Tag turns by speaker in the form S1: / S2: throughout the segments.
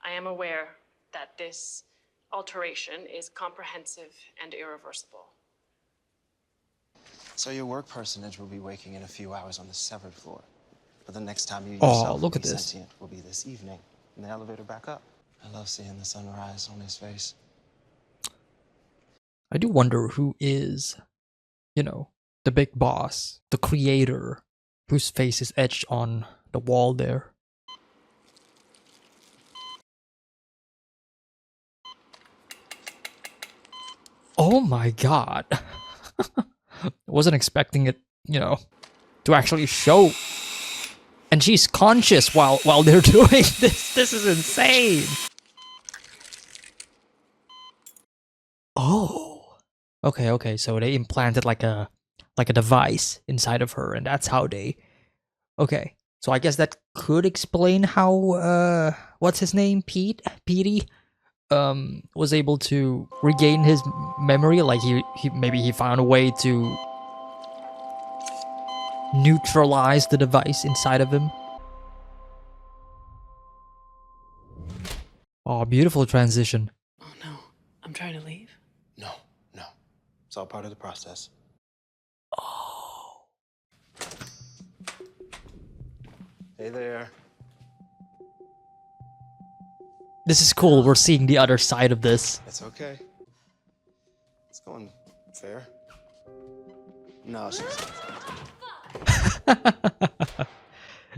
S1: I am aware that this alteration is comprehensive and irreversible.
S2: So your work personage will be waking in a few hours on the severed floor. But the next time you
S3: Oh,
S2: yourself will
S3: look at
S2: be
S3: this.
S2: sentient will be this evening in the elevator back up. I love seeing the sunrise on his face.
S3: I do wonder who is, you know, the big boss, the creator, whose face is etched on the wall there. Oh my god. Wasn't expecting it, you know, to actually show. And she's conscious while they're doing this. This is insane. Oh. Okay, so they implanted like a device inside of her, and that's how they. Okay. So I guess that could explain how what's his name? Petey was able to regain his memory. Like he maybe he found a way to neutralize the device inside of him. Oh, beautiful transition.
S1: Oh no, I'm trying to leave.
S2: No. It's all part of the process.
S3: Oh.
S2: Hey there.
S3: This is cool. We're seeing the other side of this.
S2: It's okay. It's going fair. No, she's...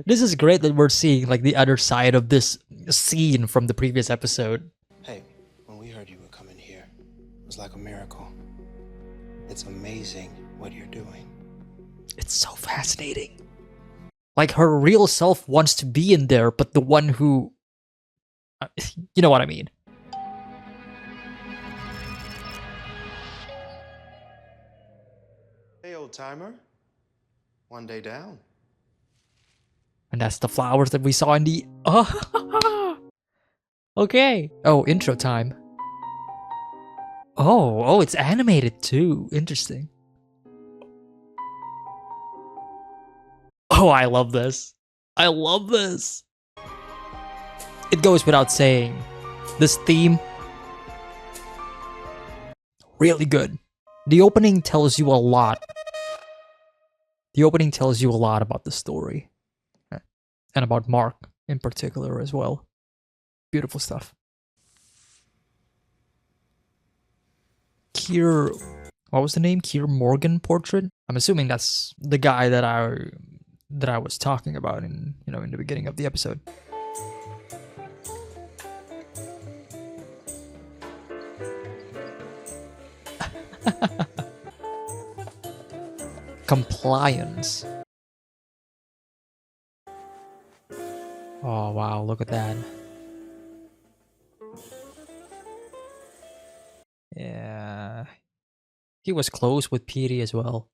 S3: This is great that we're seeing like the other side of this scene from the previous episode.
S2: Hey, when we heard you were coming here, it was like a miracle. It's amazing what you're doing.
S3: It's so fascinating. Like her real self wants to be in there, but the one who... you know what I mean.
S2: Hey, old timer. One day down.
S3: And that's the flowers that we saw in the... Oh, okay. Oh, intro time. Oh, it's animated too. Interesting. Oh, I love this. I love this. It goes without saying. This theme, really good. The opening tells you a lot. The opening tells you a lot about the story. And about Mark in particular as well. Beautiful stuff. Keir, what was the name? Keir Morgan portrait? I'm assuming that's the guy that I was talking about in the beginning of the episode. Compliance. Oh wow, look at that. Yeah. He was close with Petey as well.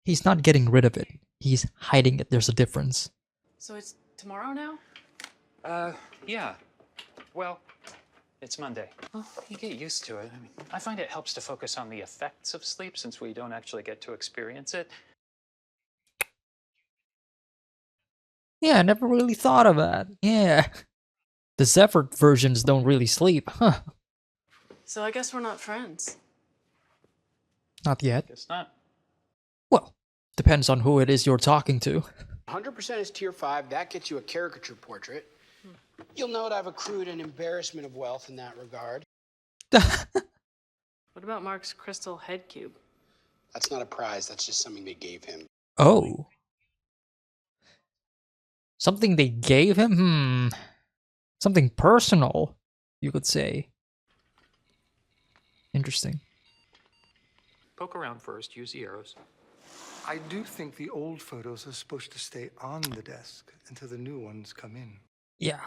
S3: He's not getting rid of it. He's hiding it. There's a difference.
S1: So it's tomorrow now?
S4: Yeah. Well, it's Monday. Well, you get used to it. I mean, I find it helps to focus on the effects of sleep since we don't actually get to experience it.
S3: Yeah, I never really thought of that. Yeah. The Zephyr versions don't really sleep, huh?
S1: So I guess we're not friends.
S3: Not yet.
S4: Guess not.
S3: Well, depends on who it is you're talking to.
S5: 100% is tier 5. That gets you a caricature portrait. You'll note I've accrued an embarrassment of wealth in that regard.
S1: What about Mark's crystal head cube?
S5: That's not a prize. That's just something they gave him.
S3: Oh. Something they gave him? Something personal, you could say. Interesting.
S4: Poke around first, use the arrows.
S6: I do think the old photos are supposed to stay on the desk until the new ones come in.
S3: Yeah.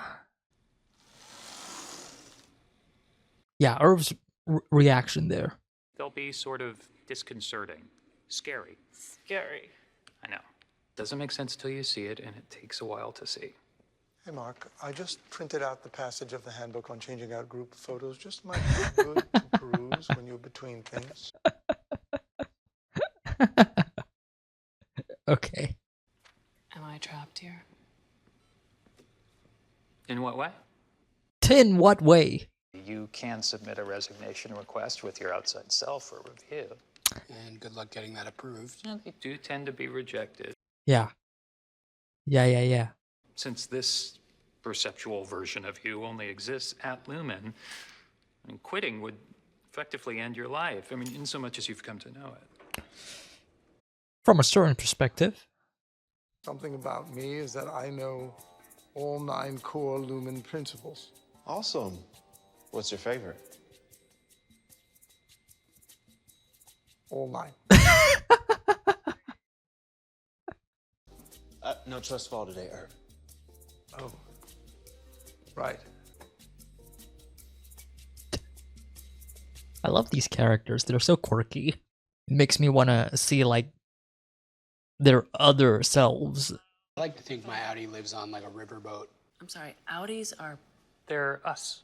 S3: Yeah, Irv's reaction there.
S4: They'll be sort of disconcerting. Scary.
S1: Scary.
S4: I know. Doesn't make sense till you see it, and it takes a while to see.
S6: Hey, Mark, I just printed out the passage of the handbook on changing out group photos. Just might be good to peruse when you're between things.
S3: Okay.
S1: Am I trapped here?
S4: In what way?
S3: In what way?
S4: You can submit a resignation request with your outside self for review.
S5: And good luck getting that approved.
S4: And they do tend to be rejected.
S3: Yeah. Yeah.
S4: Since this perceptual version of you only exists at Lumen, and quitting would effectively end your life. I mean, in so much as you've come to know it.
S3: From a certain perspective.
S6: Something about me is that I know all 9 core Lumen principles.
S2: Awesome. What's your favorite?
S6: All 9.
S2: No trust fall today, Herb.
S6: Oh. Right.
S3: I love these characters. They're so quirky. It makes me want to see, like, their other selves.
S5: I like to think my Audi lives on like a riverboat.
S1: I'm sorry, Audis are...
S4: They're us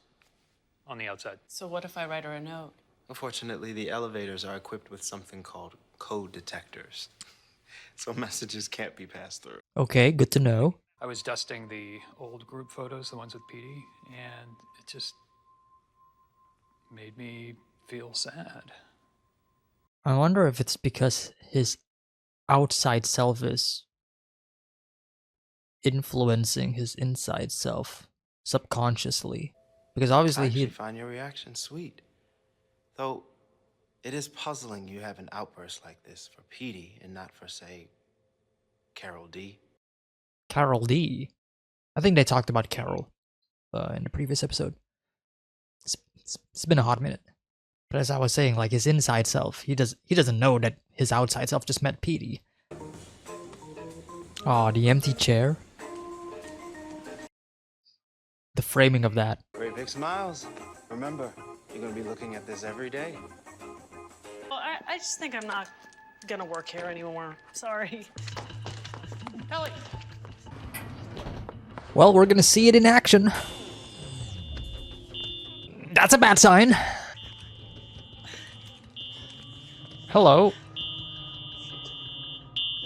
S4: on the outside.
S1: So what if I write her a note?
S2: Unfortunately, the elevators are equipped with something called code detectors. So messages can't be passed through.
S3: Okay, good to know.
S4: I was dusting the old group photos, the ones with Petey, and it just made me feel sad.
S3: I wonder if it's because his outside self is influencing his inside self subconsciously. Because obviously
S2: I actually
S3: he...
S2: find your reaction sweet. Though, it is puzzling you have an outburst like this for Petey and not for, say, Carol D.
S3: Carol D. I think they talked about Carol in the previous episode. It's been a hot minute. But as I was saying, like, his inside self, he doesn't know that his outside self just met Petey. Oh, the empty chair. The framing of that.
S2: Great big smiles. Remember, you're gonna be looking at this every day.
S1: Well, I just think I'm not gonna work here anymore. Sorry. Ellie!
S3: Well, we're gonna see it in action. That's a bad sign. Hello,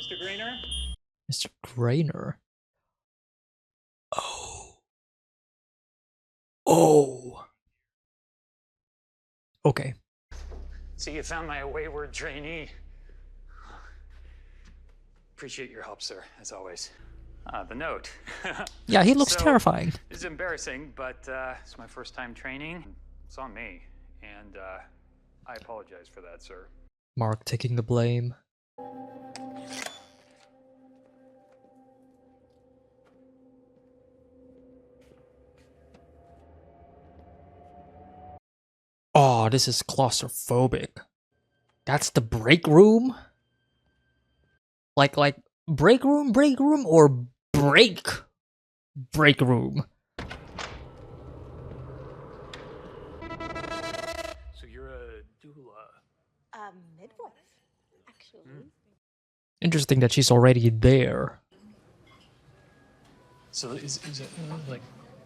S4: Mr. Greener?
S3: Mr. Grainer. Oh. Okay.
S4: So you found my wayward trainee. Appreciate your help, sir, as always. The note.
S3: Yeah, he looks
S4: So,
S3: terrifying.
S4: It's embarrassing, but it's my first time training. It's on me, and I apologize for that, sir.
S3: Mark taking the blame. Oh, this is claustrophobic. That's the break room? Like break room or break room?
S4: So you're a doula.
S7: Midwife, actually.
S3: Interesting that she's already there.
S4: So is it like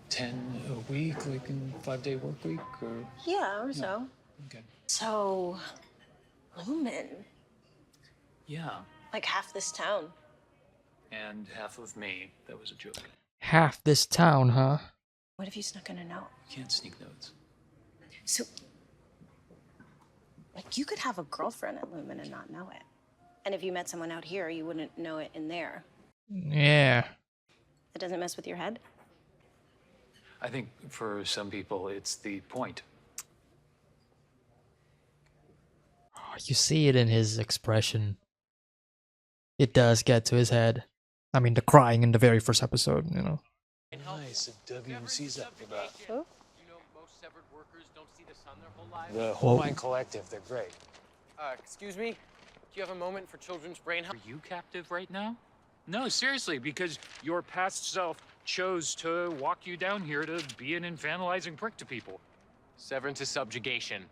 S4: 10 a week, like in 5-day work week, or?
S7: Yeah, or so.
S4: Okay.
S7: So, Lumen,
S4: Yeah,
S7: like half this town.
S4: and half of me. That was a joke.
S3: Half this town, huh?
S7: What if you snuck in a note?
S4: You can't sneak notes.
S7: So, like, you could have a girlfriend at Lumen and not know it. And if you met someone out here, you wouldn't know it in there.
S3: Yeah.
S7: It doesn't mess with your head?
S4: I think for some people, it's the point.
S3: Oh, you see it in his expression. It does get to his head. I mean, the crying in the very first episode, you know.
S4: Nice, the WMC's up for that.
S7: Who?
S8: You know, most severed workers don't see the sun their whole lives.
S4: The Whole Mind Collective, they're great.
S8: Excuse me? Do you have a moment for children's brain health?
S4: Are you captive right now? No, seriously, because your past self chose to walk you down here to be an infantilizing prick to people.
S8: Severance is subjugation,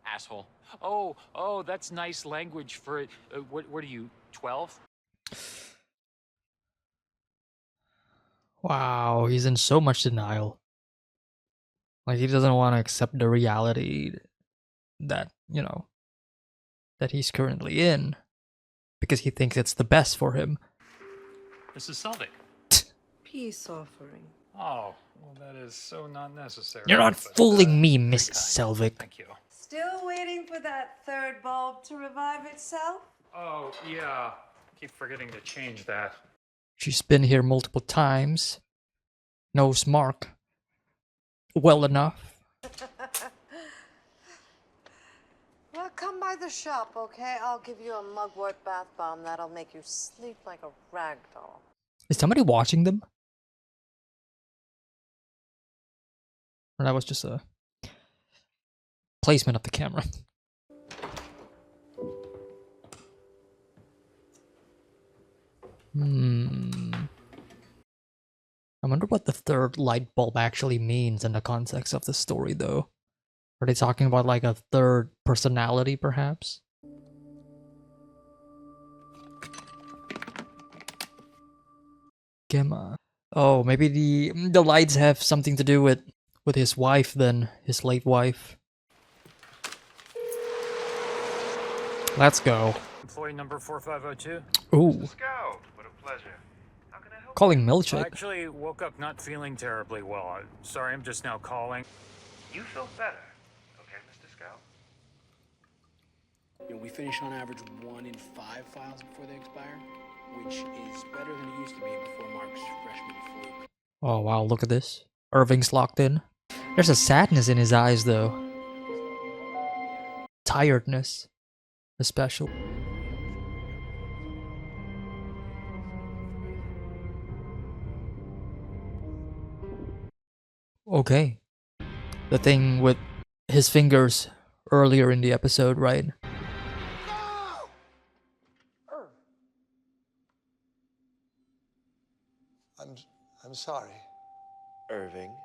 S8: asshole.
S4: Oh, that's nice language for it. What are you, 12?
S3: Wow, he's in so much denial. Like, he doesn't want to accept the reality that, you know, that he's currently in. because he thinks it's the best for him.
S4: Mrs. Selvig.
S9: Peace offering.
S4: Oh, well, that is so not necessary.
S3: You're not
S4: but,
S3: fooling me,
S4: very
S3: Miss
S4: kind.
S3: Selvig.
S4: Thank you.
S9: Still waiting for that third bulb to revive itself?
S4: Oh, yeah. Keep forgetting to change that.
S3: She's been here multiple times. Knows Mark well enough.
S9: Well, come by the shop, okay? I'll give you a mugwort bath bomb that'll make you sleep like a rag doll.
S3: Is somebody watching them? Or that was just a placement of the camera. I wonder what the third light bulb actually means in the context of the story, though. Are they talking about like a third personality, perhaps? Gemma. Oh, maybe the lights have something to do with his wife then, his late wife. Let's go.
S4: Employee number 4502.
S3: Ooh.
S2: Scout, what a pleasure. How can I help?
S3: Calling
S4: I
S3: milkshake.
S4: actually woke up not feeling terribly well. Sorry, I'm just now calling.
S2: You feel better, okay, Mr. Scout?
S5: You know, we finish on average 1 in 5 files before they expire, which is better than it used to be before Mark's freshman fluke.
S3: Oh wow, look at this. Irving's locked in. There's a sadness in his eyes, though. Tiredness, especially. Okay. The thing with his fingers earlier in the episode, right?
S6: I'm sorry.
S2: Irving.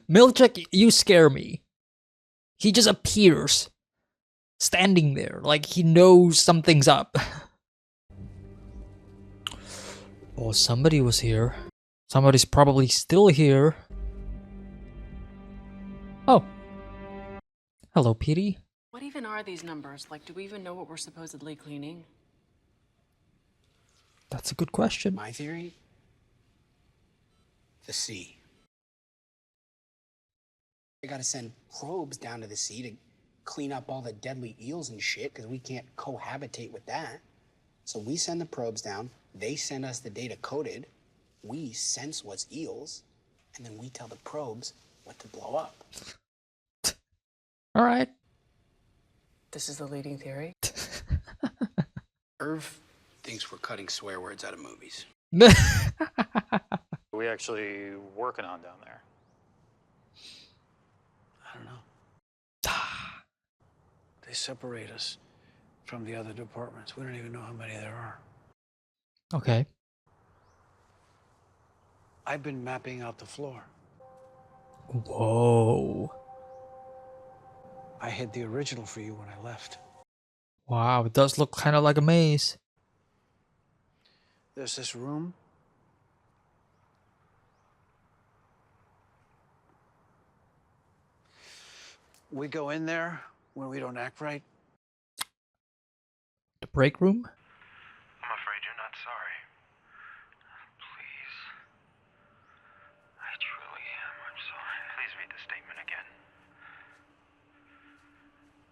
S3: Milchek, you scare me. He just appears. Standing there, like he knows something's up. Oh, somebody was here. Somebody's probably still here. Oh. Hello, Petey.
S1: What even are these numbers? Like, do we even know what we're supposedly cleaning?
S3: That's a good question.
S5: My theory? The sea. I gotta send probes down to the sea to clean up all the deadly eels and shit, because we can't cohabitate with that. So we send the probes down, they send us the data coded, we sense what's eels, and then we tell the probes what to blow up.
S3: All right.
S1: This is the leading theory.
S5: Irv thinks we're cutting swear words out of movies.
S4: We actually working on down there.
S10: I don't know. They separate us from the other departments. We don't even know how many there are.
S3: Okay.
S10: I've been mapping out the floor.
S3: Whoa.
S10: I hid the original for you when I left.
S3: Wow, it does look kind of like a maze.
S10: There's this room. We go in there when we don't act right.
S3: The break room?
S2: I'm afraid you're not sorry. Please. I truly am. I'm sorry. Please read the statement again.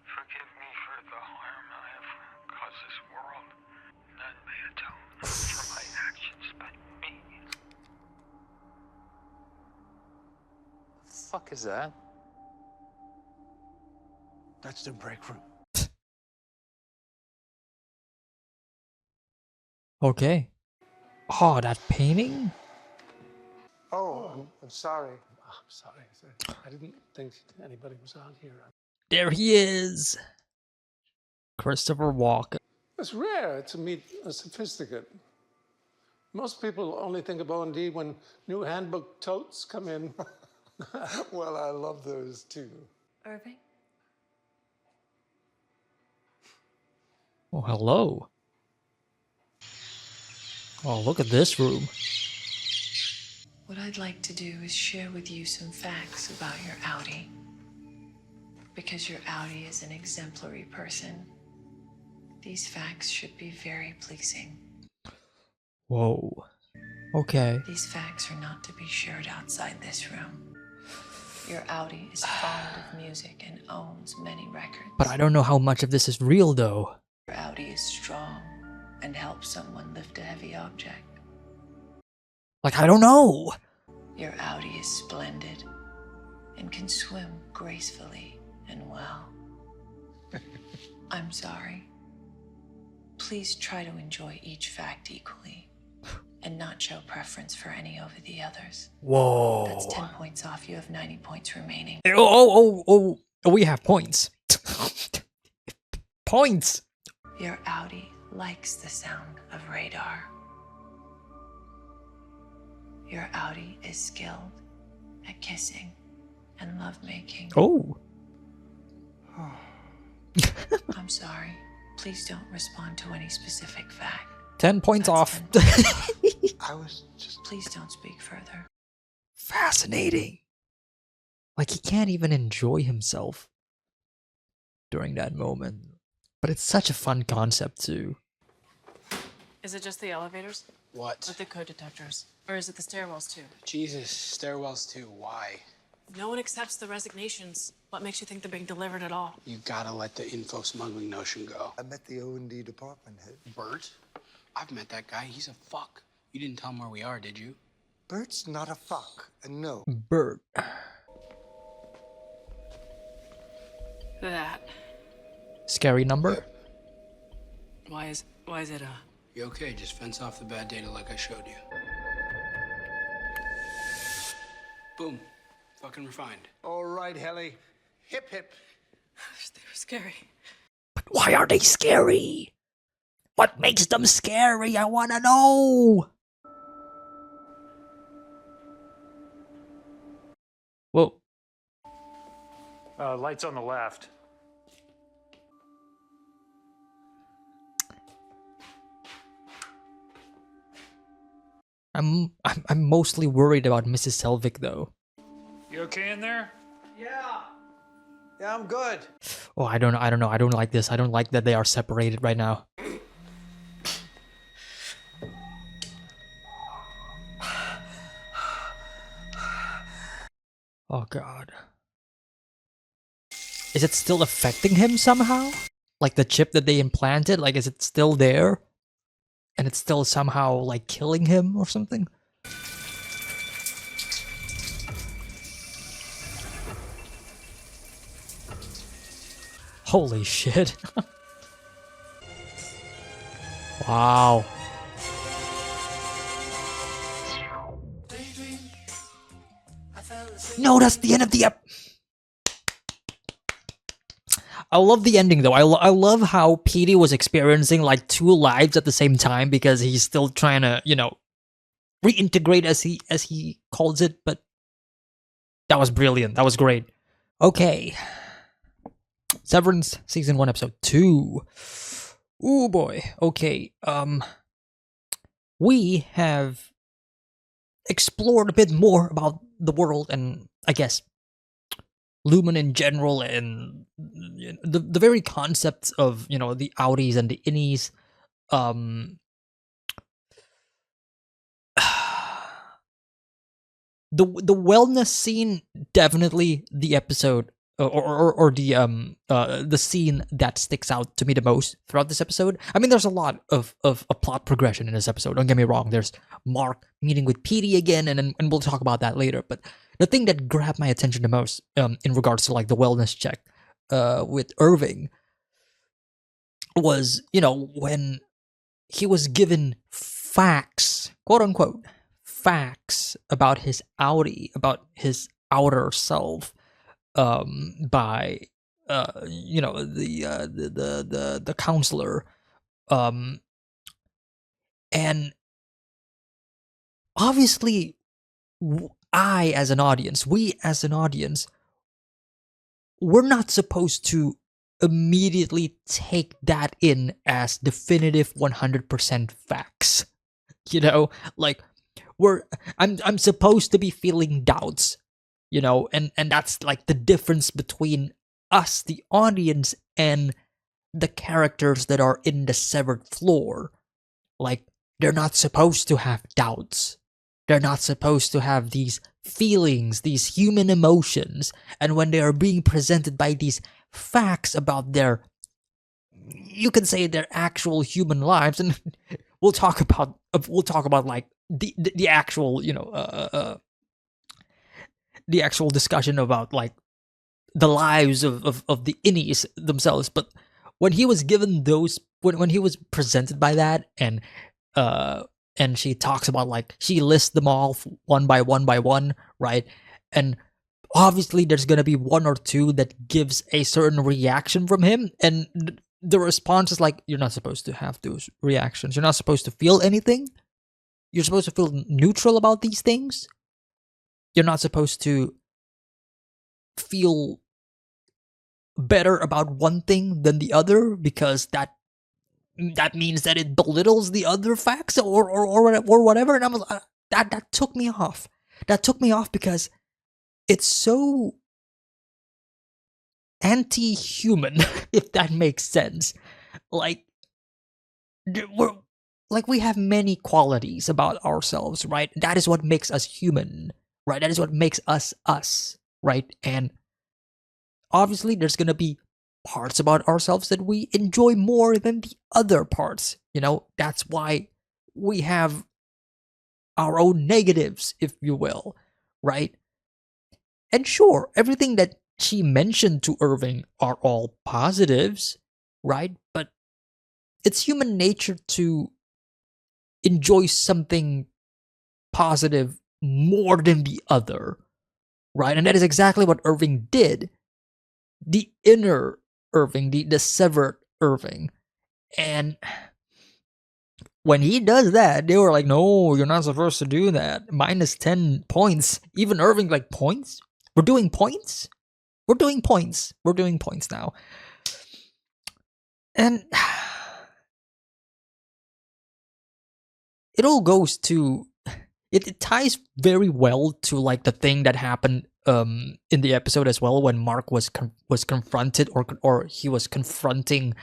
S2: Forgive me for the harm I have caused this world. None may atone for my actions but me.
S4: The fuck is that?
S10: That's the break room.
S3: Okay. Oh, that painting?
S6: Oh, I'm sorry. I'm sorry. I didn't think anybody was out here.
S3: There he is. Christopher Walken.
S6: It's rare to meet a sophisticate. Most people only think of O&D when new handbook totes come in. Well, I love those too.
S9: Irving?
S3: Oh, hello. Oh, look at this room.
S11: What I'd like to do is share with you some facts about your Audi. Because your Audi is an exemplary person, These facts should be very pleasing.
S3: Whoa. Okay.
S11: These facts are not to be shared outside this room. Your Audi is fond of music and owns many records.
S3: But I don't know how much of this is real, though.
S11: Your Audi is strong and helps someone lift a heavy object.
S3: Like, I don't know.
S11: Your Audi is splendid and can swim gracefully and well. I'm sorry. Please try to enjoy each fact equally and not show preference for any over the others.
S3: Whoa.
S11: That's 10 points off. You have 90 points remaining.
S3: Oh, we have points. Points.
S11: Your Audi likes the sound of radar. Your Audi is skilled at kissing and lovemaking.
S3: Oh.
S11: I'm sorry. Please don't respond to any specific fact.
S3: 10 points off.
S6: I was just...
S11: Please don't speak further.
S3: Fascinating. Like, he can't even enjoy himself during that moment. But it's such a fun concept, too.
S1: Is it just the elevators?
S5: What?
S1: With the code detectors? Or is it the stairwells too?
S5: Jesus, stairwells too. Why?
S1: No one accepts the resignations. What makes you think they're being delivered at all?
S5: You gotta let the info smuggling notion go.
S10: I met the O&D department head.
S5: Bert? I've met that guy. He's a fuck. You didn't tell him where we are, did you?
S10: Bert's not a fuck, and no.
S3: Bert.
S1: That.
S3: Scary number?
S1: Why is it
S5: You okay? Just fence off the bad data like I showed you. Boom. Fucking refined.
S10: All right, Helly. Hip, hip.
S1: They were scary.
S3: But why are they scary? What makes them scary? I wanna know! Whoa.
S4: Lights on the left.
S3: I'm mostly worried about Mrs. Selvig, though.
S4: You okay in there?
S10: Yeah, I'm good.
S3: Oh, I don't know. I don't like this. I don't like that they are separated right now. Oh, God. Is it still affecting him somehow? Like the chip that they implanted? Like, is it still there? And it's still somehow, like, killing him or something? Holy shit. Wow. No, that's the end of the I love the ending though. I love how Petey was experiencing like two lives at the same time because he's still trying to, you know, reintegrate as he calls it, but that was brilliant. That was great. Okay. Severance season 1 episode 2. Ooh boy. Okay. We have explored a bit more about the world and I guess Lumen in general and the very concepts of, you know, the outies and the innies. The wellness scene, definitely the episode or the scene that sticks out to me the most throughout this episode. I mean, there's a lot of a plot progression in this episode. Don't get me wrong. There's Mark meeting with Petey again, and we'll talk about that later. But the thing that grabbed my attention the most, in regards to like the wellness check, with Irving, was, you know, when he was given facts, quote unquote, facts about his outie, about his outer self, by you know, the counselor, and obviously I as an audience, we as an audience, we're not supposed to immediately take that in as definitive 100% facts. You know, like I'm supposed to be feeling doubts, you know, and that's like the difference between us, the audience, and the characters that are in the severed floor. Like, they're not supposed to have doubts. They're not supposed to have these feelings, these human emotions. And when they are being presented by these facts about their, you can say, their actual human lives, and we'll talk about like the actual, the actual discussion about like the lives of the innies themselves. But when he was given those, when he was presented by that, and she talks about, like, she lists them all one by one, right? And obviously there's gonna be one or two that gives a certain reaction from him, and the response is like, you're not supposed to have those reactions. You're not supposed to feel anything. You're supposed to feel neutral about these things. You're not supposed to feel better about one thing than the other, because that means that it belittles the other facts or whatever. And I was that took me off. That took me off because it's so anti-human, if that makes sense. Like, we have many qualities about ourselves, right? That is what makes us human, right? That is what makes us us, right? And obviously there's gonna be parts about ourselves that we enjoy more than the other parts. That's why we have our own negatives, if you will, right? And sure, everything that she mentioned to Irving are all positives, right? But it's human nature to enjoy something positive more than the other, right? And that is exactly what Irving did. The inner Irving, the severed Irving. And when he does that, they were like, no, you're not supposed to do that. Minus 10 points. Even Irving, like, points? We're doing points? We're doing points. We're doing points now. And it all goes to, it ties very well to, like, the thing that happened in the episode as well, when Mark was confronted, or he was confronting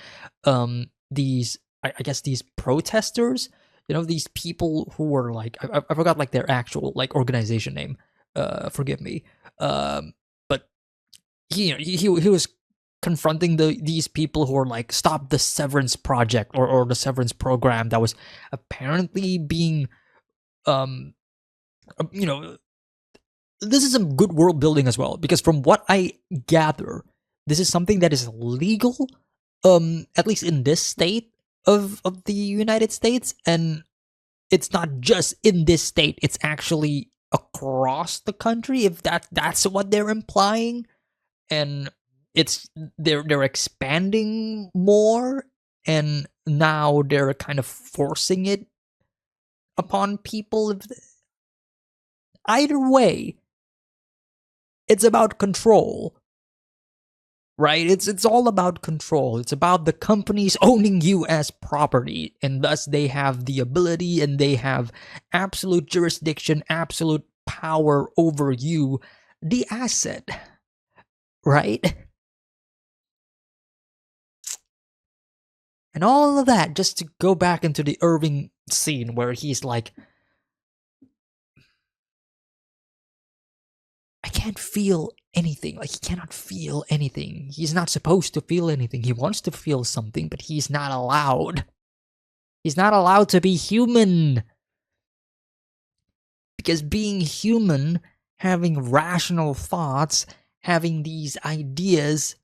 S3: these, I guess, these protesters, these people who were like, I forgot, like, their actual, like, organization name, forgive me, but he was confronting these people who were like, stop the Severance project, or the Severance program that was apparently being this is some good world building as well, because from what I gather, this is something that is legal, at least in this state of the United States, and it's not just in this state, it's actually across the country, if that's what they're implying. And it's they're expanding more, and now they're kind of forcing it upon people. Either way, it's about control, right? It's all about control. It's about the companies owning you as property, and thus they have the ability and they have absolute jurisdiction, absolute power over you, the asset, right? And all of that, just to go back into the Irving scene where he's like, I can't feel anything. Like, he cannot feel anything. He's not supposed to feel anything. He wants to feel something, but he's not allowed. He's not allowed to be human. Because being human, having rational thoughts, having these ideas,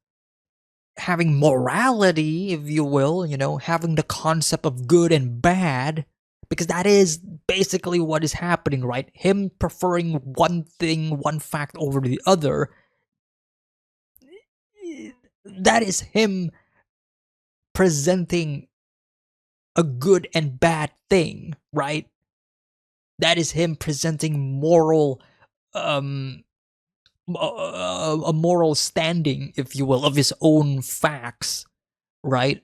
S3: having morality, if you will, having the concept of good and bad, because that is basically what is happening, right? Him preferring one thing, one fact over the other, that is him presenting a good and bad thing, right? That is him presenting moral, a moral standing, if you will, of his own facts, right?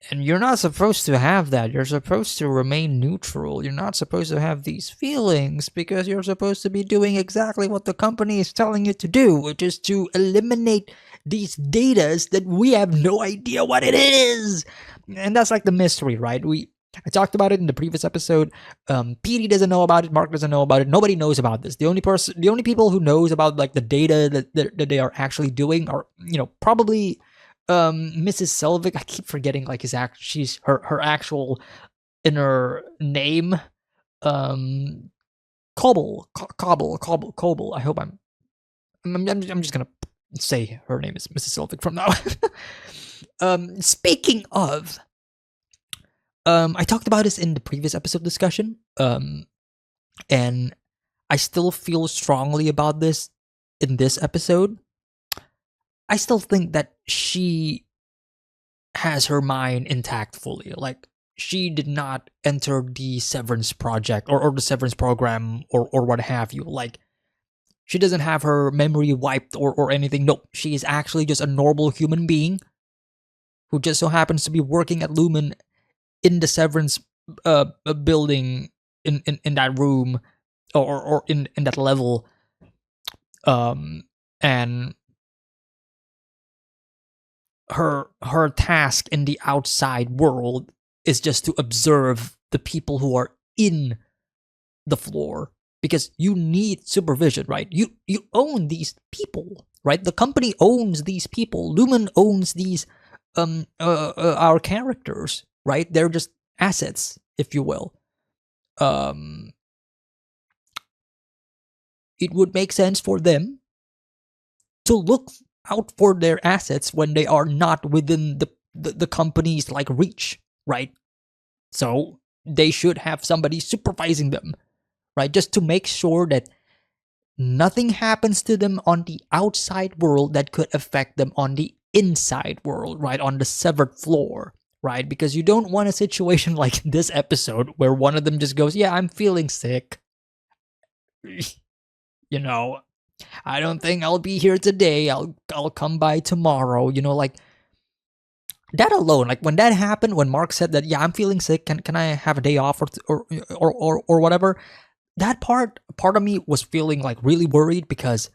S3: And you're not supposed to have that. You're supposed to remain neutral. You're not supposed to have these feelings, because you're supposed to be doing exactly what the company is telling you to do, which is to eliminate these datas that we have no idea what it is. And that's like the mystery, right? I talked about it in the previous episode. Petey doesn't know about it. Mark doesn't know about it. Nobody knows about this. The only people who knows about like the data that they are actually doing are, probably Mrs. Selvig. I keep forgetting like she's her actual inner name. Cobble. I hope I'm just gonna say her name is Mrs. Selvig from now. Speaking of. I talked about this in the previous episode discussion, and I still feel strongly about this in this episode. I still think that she has her mind intact fully. Like, she did not enter the Severance project or the Severance program or what have you. Like, she doesn't have her memory wiped or anything. No, she is actually just a normal human being who just so happens to be working at Lumen in the Severance building in that room or in that level, and her task in the outside world is just to observe the people who are in the floor, because you need supervision, right? You own these people, right? The company owns these people. Lumen owns these our characters, right? They're just assets, if you will. It would make sense for them to look out for their assets when they are not within the company's like reach, right? So they should have somebody supervising them, right? Just to make sure that nothing happens to them on the outside world that could affect them on the inside world, right? On the severed floor, right? Because you don't want a situation like this episode where one of them just goes, yeah, I'm feeling sick. I don't think I'll be here today. I'll come by tomorrow. Like that alone. Like when that happened, when Mark said that, yeah, I'm feeling sick. Can I have a day off or whatever? That part of me was feeling like really worried, because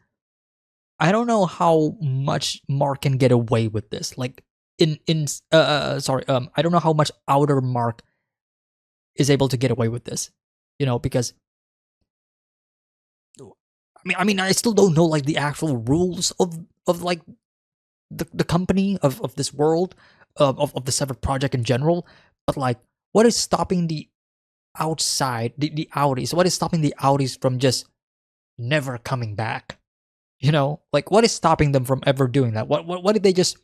S3: I don't know how much Mark can get away with this. Like I don't know how much outer Mark is able to get away with this. Because I still don't know like the actual rules of like the company of this world of the Severed project in general, but like what is stopping the outside the Audis? What is stopping the Audis from just never coming back? Like what is stopping them from ever doing that? What did they just?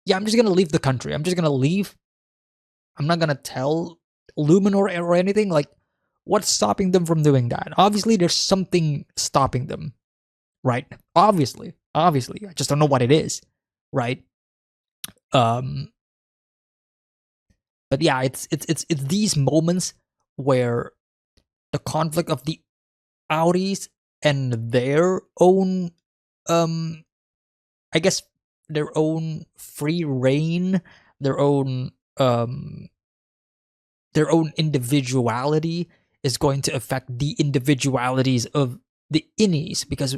S3: Yeah, I'm just gonna leave the country. I'm just gonna leave. I'm not gonna tell Lumen or anything. Like, what's stopping them from doing that? Obviously, there's something stopping them, right? Obviously, I just don't know what it is, right? But yeah, it's these moments where the conflict of the Audis and their own, I guess their own free reign, their own individuality is going to affect the individualities of the innies, because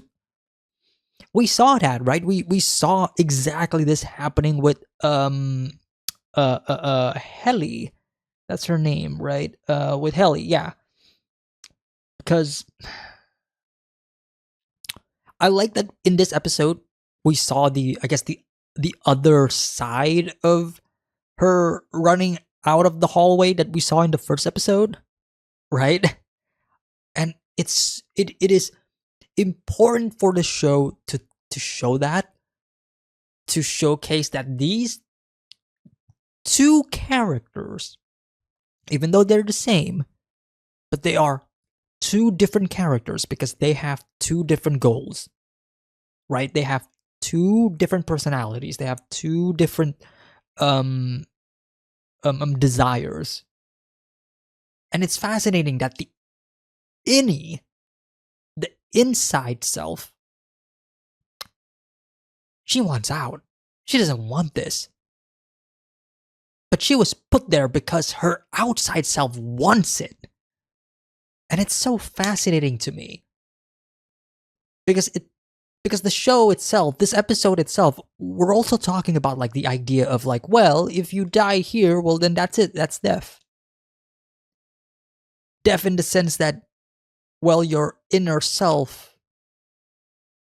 S3: we saw that, right? We saw exactly this happening with Helly. That's her name, right? With Helly, yeah. Because I like that in this episode we saw the other side of her running out of the hallway that we saw in the first episode, right? And it is important for the show to show that, to showcase that these two characters, even though they're the same, but they are two different characters because they have two different goals, right? They have two different personalities. They have two different desires. And it's fascinating that the inside self, she wants out. She doesn't want this. But she was put there because her outside self wants it. And it's so fascinating to me. Because because the show itself, this episode itself, we're also talking about like the idea of like, well, if you die here, well then that's it, that's death. Death in the sense that, well, your inner self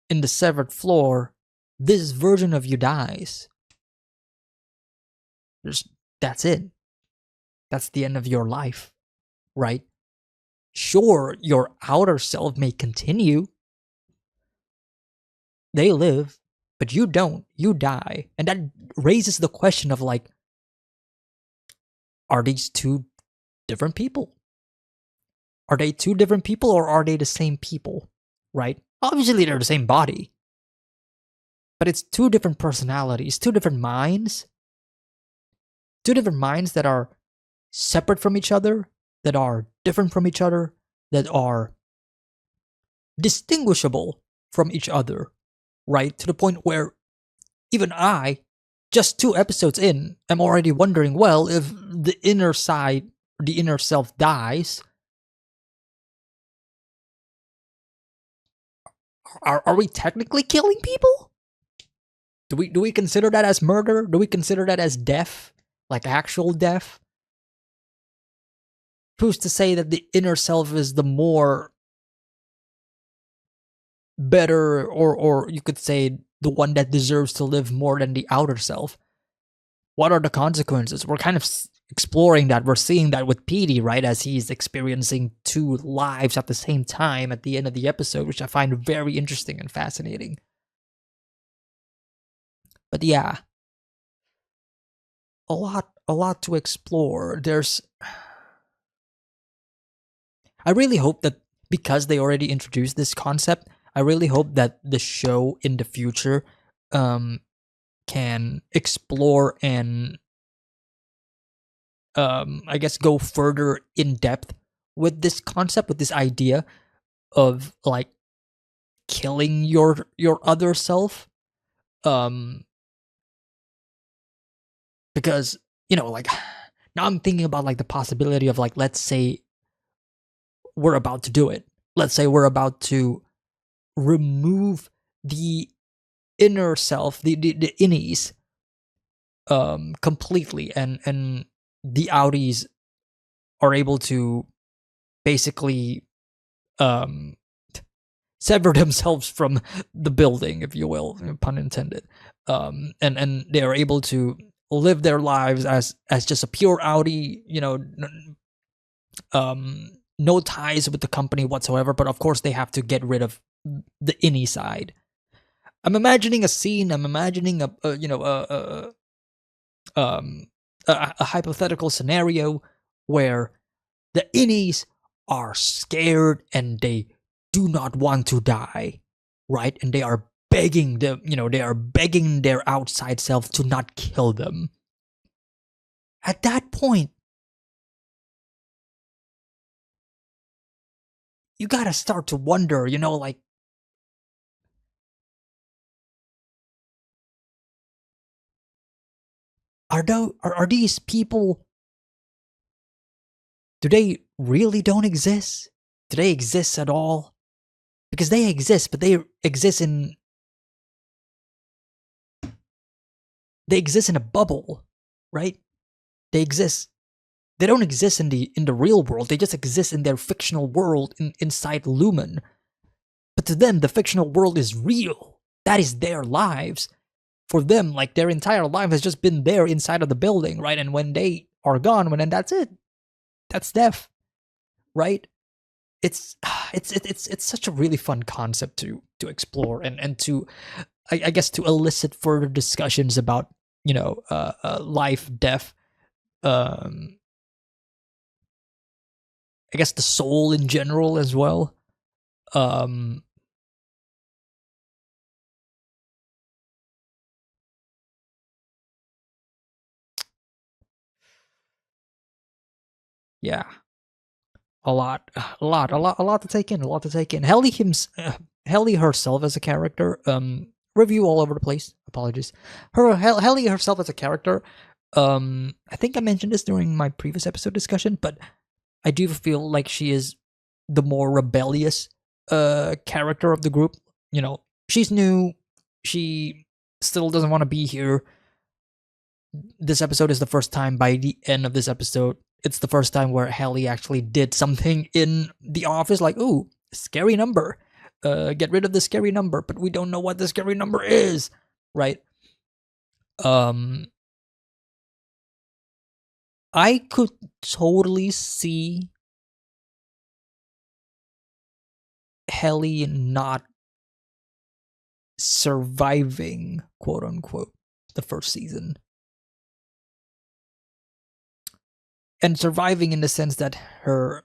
S3: in the severed floor, this version of you dies. That's it. That's the end of your life, right? Sure, your outer self may continue. They live, but you don't. You die. And that raises the question of like, are these two different people? Are they two different people or are they the same people, right? Obviously, they're the same body. But it's two different personalities, two different minds. Two different minds that are separate from each other, that are different from each other, that are distinguishable from each other, right? To the point where even I, just 2 episodes in, am already wondering, well, if the inner side, the inner self dies, are we technically killing people? Do we consider that as murder? Do we consider that as death? Like actual death? Who's to say that the inner self is the more better, or you could say the one that deserves to live more than the outer self? What are the consequences? We're kind of exploring that. We're seeing that with Petey, right? As he's experiencing 2 lives at the same time at the end of the episode, which I find very interesting and fascinating. But yeah, a lot to explore. I really hope that because they already introduced this concept, I really hope that the show in the future can explore and I guess go further in depth with this concept, with this idea of like killing your other self. Because, you know, like now I'm thinking about like the possibility of like, let's say we're about to do it. Let's say we're about to remove the inner self, the innies, completely, and the outies are able to basically sever themselves from the building, if you will, pun intended. And they are able to live their lives as just a pure outie, you know, no ties with the company whatsoever, but of course they have to get rid of the innie side. I'm imagining a scene, I'm imagining a hypothetical scenario where the innies are scared and they do not want to die, right? And they are begging their outside self to not kill them. At that point, you gotta start to wonder, you know, like, are these people, do they really don't exist? Do they exist at all? Because they exist, but they exist in a bubble, right? They don't exist in the real world. They just exist in their fictional world inside Lumen. But to them, the fictional world is real. That is their lives. For them, like, their entire life has just been there inside of the building, right? And when they are gone, then that's it. That's death, right? It's such a really fun concept to explore and to, I guess, to elicit further discussions about, you know, life, death, I guess the soul in general as well. Yeah, a lot to take in. Helly herself as a character. Review all over the place. Apologies. Helly herself as a character. I think I mentioned this during my previous episode discussion, but I do feel like she is the more rebellious character of the group. You know, she's new. She still doesn't want to be here. This episode is the first time, by the end of this episode, it's the first time where Hallie actually did something in the office, like, ooh, scary number. Get rid of the scary number, but we don't know what the scary number is, right? I could totally see Hallie not surviving, quote unquote, the first season. And surviving in the sense that her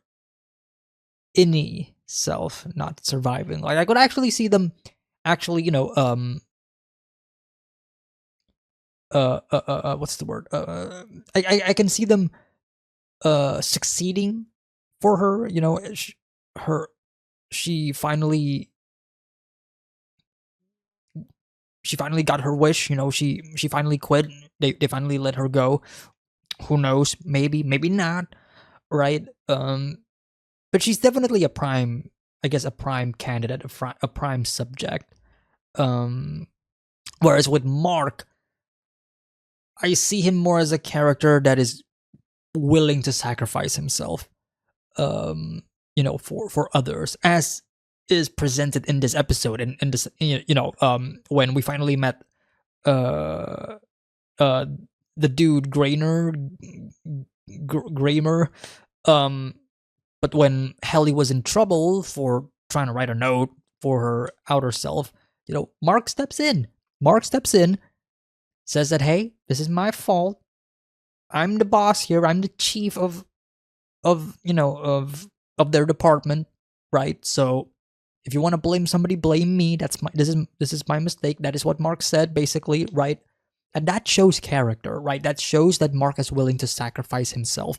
S3: innie self not surviving. Like, I could actually see them actually, what's the word? I can see them succeeding for her, she finally got her wish, she finally quit. They finally let her go. Who knows? Maybe not, right? But she's definitely a prime candidate, a prime subject. Whereas with Mark, I see him more as a character that is willing to sacrifice himself, for others, as is presented in this episode. And in this, when we finally met, the dude Gramer, but when Hallie was in trouble for trying to write a note for her outer self, Mark steps in. Says that, hey, this is my fault. I'm the boss here. I'm the chief of their department, right? So if you want to blame somebody, blame me. This is my mistake. That is what Mark said, basically, right? And that shows character, right? That shows that Mark is willing to sacrifice himself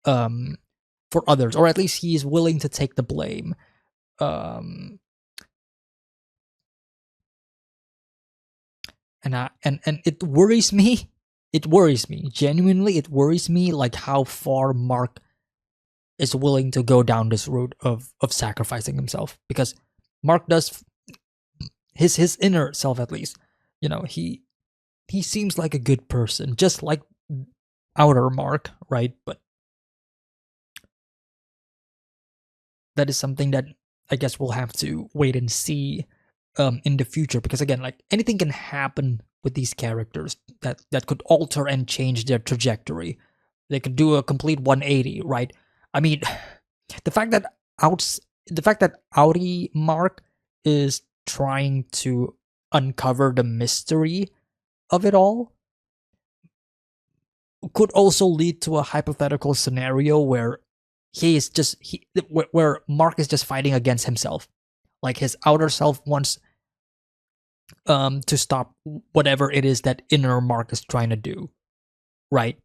S3: for others, or at least he is willing to take the blame. And it worries me. It worries me. Genuinely, it worries me, like, how far Mark is willing to go down this road of sacrificing himself. Because Mark does, his inner self, at least, he seems like a good person, just like outer Mark, right? But that is something that I guess we'll have to wait and see in the future, because again, like, anything can happen with these characters that could alter and change their trajectory. They could do a complete 180, right? I mean, the fact that Audi Mark is trying to uncover the mystery of it all could also lead to a hypothetical scenario where where Mark is just fighting against himself. Like, his outer self wants to stop whatever it is that inner Mark is trying to do, right?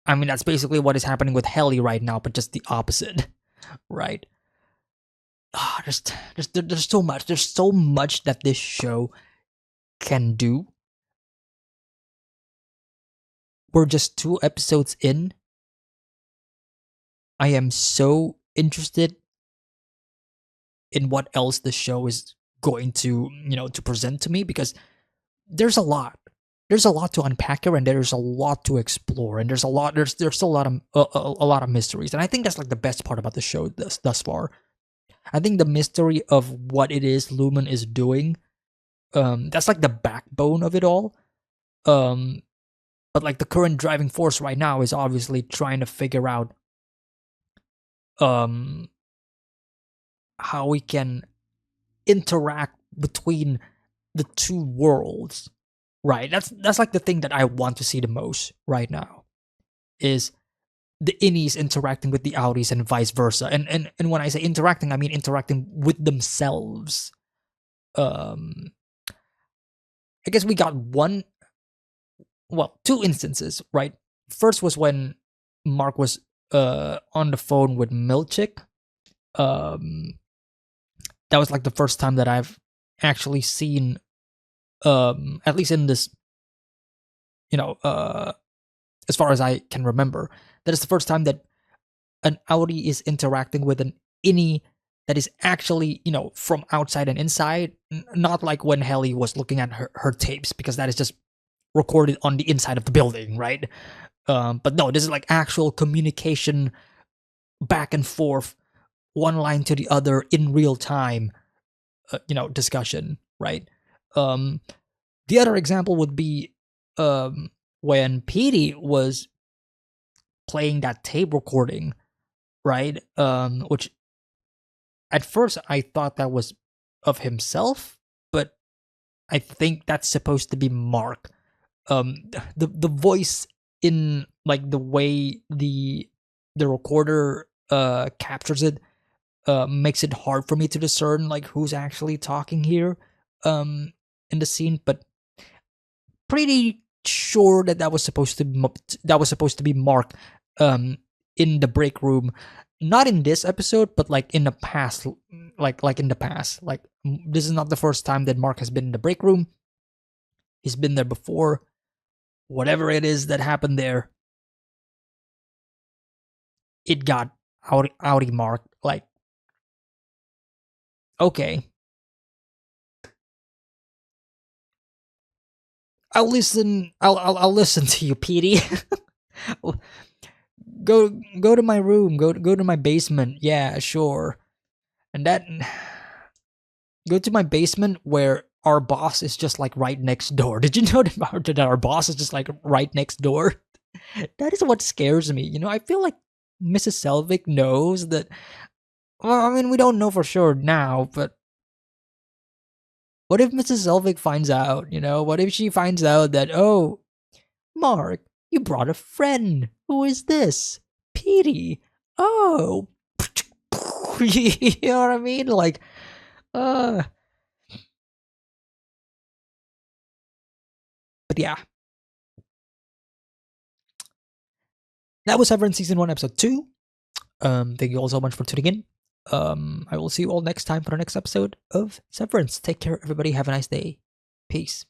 S3: I mean, that's basically what is happening with Hallie right now, but just the opposite, right? There's so much. There's so much that this show can do. We're just 2 episodes in. I am so interested in what else the show is going to, to present to me, because there's a lot. There's a lot to unpack here, and there's a lot to explore, and there's still a lot of mysteries. And I think that's like the best part about the show thus far. I think the mystery of what it is Lumen is doing, that's like the backbone of it all. But like, the current driving force right now is obviously trying to figure out how we can interact between the two worlds, right? That's like the thing that I want to see the most right now, is the innies interacting with the outies and vice versa. And when I say interacting, I mean interacting with themselves. I guess we got 2 instances, right? First was when Mark was on the phone with Milchick. That was like the first time that I've actually seen, at least in this, as far as I can remember, that is the first time that an outie is interacting with an innie that is actually, you know, from outside and inside, not like when Helly was looking at her tapes, because that is just recorded on the inside of the building, right? But no, this is like actual communication back and forth, one line to the other in real time, you know, discussion, right? The other example would be when Petey was playing that tape recording, right? Which at first I thought that was of himself, but I think that's supposed to be Mark. The voice in like the way the recorder captures it makes it hard for me to discern like who's actually talking here in the scene, but pretty sure that that was supposed to be Mark in the break room, not in this episode, but like in the past, like in the past. Like this is not the first time that Mark has been in the break room. He's been there before. Whatever it is that happened there, it got outy Mark. Like, okay, I'll listen. I'll listen to you, Petey. go to my room. Go to my basement. Yeah, sure. And that go to my basement where our boss is just like right next door. Did you know that our boss is just like right next door? That is what scares me. You know, I feel like Mrs. Selvig knows that. Well, I mean, we don't know for sure now, but what if Mrs. Selvig finds out? You know, what if she finds out that, oh, Mark, you brought a friend. Who is this? Petey. Oh. You know what I mean? Like, but yeah. That was Severance Season 1, Episode 2. Thank you all so much for tuning in. I will see you all next time for the next episode of Severance. Take care, everybody. Have a nice day. Peace.